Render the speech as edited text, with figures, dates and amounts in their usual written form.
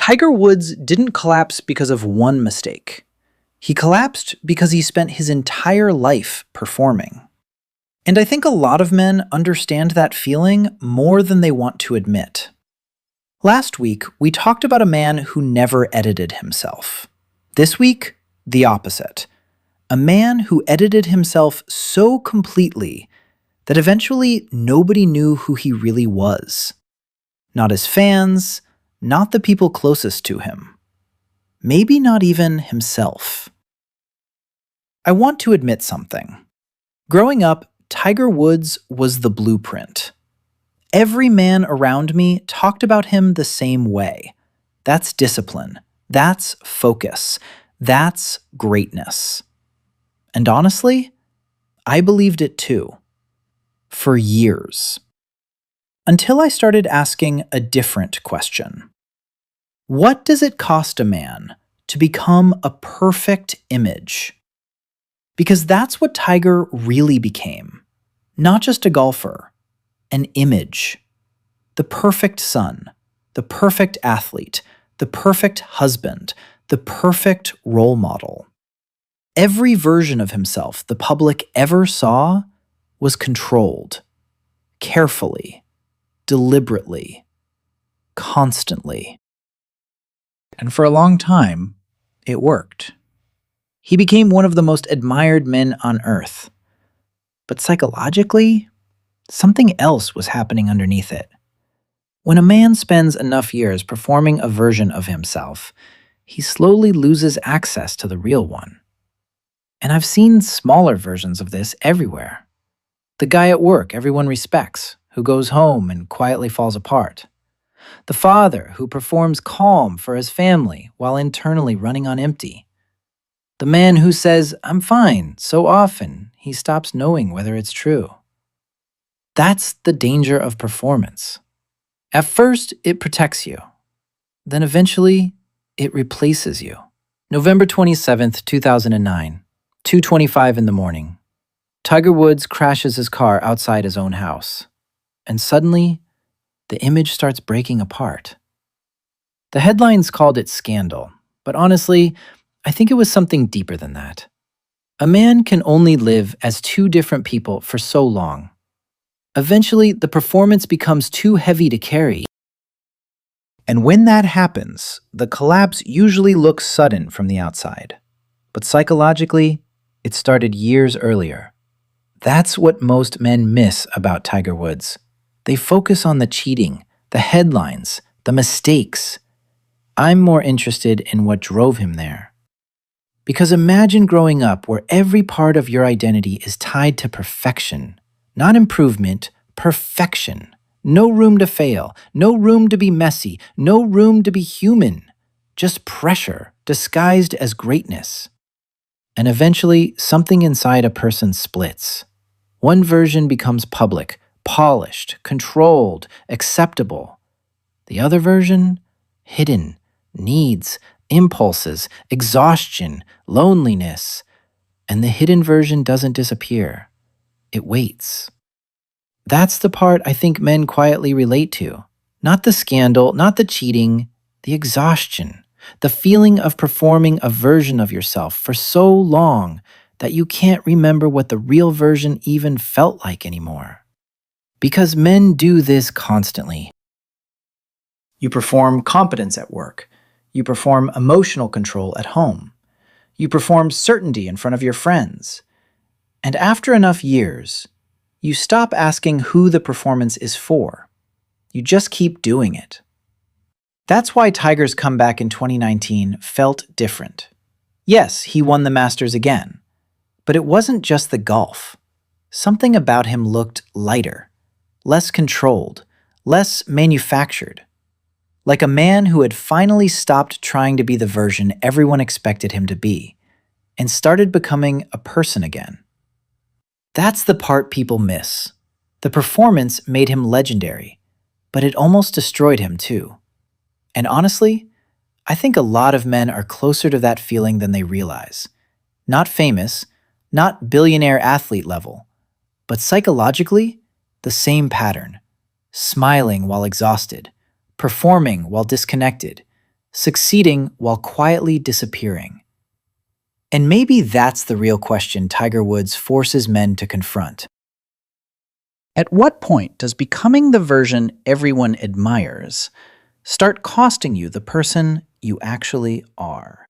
Tiger Woods didn't collapse because of one mistake. He collapsed because he spent his entire life performing. And I think a lot of men understand that feeling more than they want to admit. Last week, we talked about a man who never edited himself. This week, the opposite. A man who edited himself so completely that eventually nobody knew who he really was. Not his fans, not the people closest to him. Maybe not even himself. I want to admit something. Growing up, Tiger Woods was the blueprint. Every man around me talked about him the same way. That's discipline. That's focus. That's greatness. And honestly, I believed it too. For years. Until I started asking a different question. What does it cost a man to become a perfect image? Because that's what Tiger really became. Not just a golfer, an image. The perfect son, the perfect athlete, the perfect husband, the perfect role model. Every version of himself the public ever saw was controlled, carefully, deliberately, constantly. And for a long time, it worked. He became one of the most admired men on earth. But psychologically, something else was happening underneath it. When a man spends enough years performing a version of himself, he slowly loses access to the real one. And I've seen smaller versions of this everywhere. The guy at work everyone respects, who goes home and quietly falls apart. The father who performs calm for his family while internally running on empty. The man who says, "I'm fine," so often he stops knowing whether it's true. That's the danger of performance. At first, it protects you. Then eventually, it replaces you. November 27th, 2009, 2:25 in the morning. Tiger Woods crashes his car outside his own house. And suddenly, the image starts breaking apart. The headlines called it scandal, but honestly, I think it was something deeper than that. A man can only live as two different people for so long. Eventually, the performance becomes too heavy to carry. And when that happens, the collapse usually looks sudden from the outside. But psychologically, it started years earlier. That's what most men miss about Tiger Woods. They focus on the cheating, the headlines, the mistakes. I'm more interested in what drove him there. Because imagine growing up where every part of your identity is tied to perfection. Not improvement, perfection. No room to fail, no room to be messy, no room to be human. Just pressure, disguised as greatness. And eventually, something inside a person splits. One version becomes public, polished, controlled, acceptable. The other version, hidden, needs, impulses, exhaustion, loneliness. And the hidden version doesn't disappear. It waits. That's the part I think men quietly relate to. Not the scandal, not the cheating, the exhaustion. The feeling of performing a version of yourself for so long that you can't remember what the real version even felt like anymore. Because men do this constantly. You perform competence at work. You perform emotional control at home. You perform certainty in front of your friends. And after enough years, you stop asking who the performance is for. You just keep doing it. That's why Tiger's comeback in 2019 felt different. Yes, he won the Masters again. But it wasn't just the golf. Something about him looked lighter, less controlled, less manufactured. Like a man who had finally stopped trying to be the version everyone expected him to be, and started becoming a person again. That's the part people miss. The performance made him legendary, but it almost destroyed him too. And honestly, I think a lot of men are closer to that feeling than they realize. Not famous, not billionaire athlete level, but psychologically, the same pattern. Smiling while exhausted, performing while disconnected, succeeding while quietly disappearing. And maybe that's the real question Tiger Woods forces men to confront. At what point does becoming the version everyone admires start costing you the person you actually are?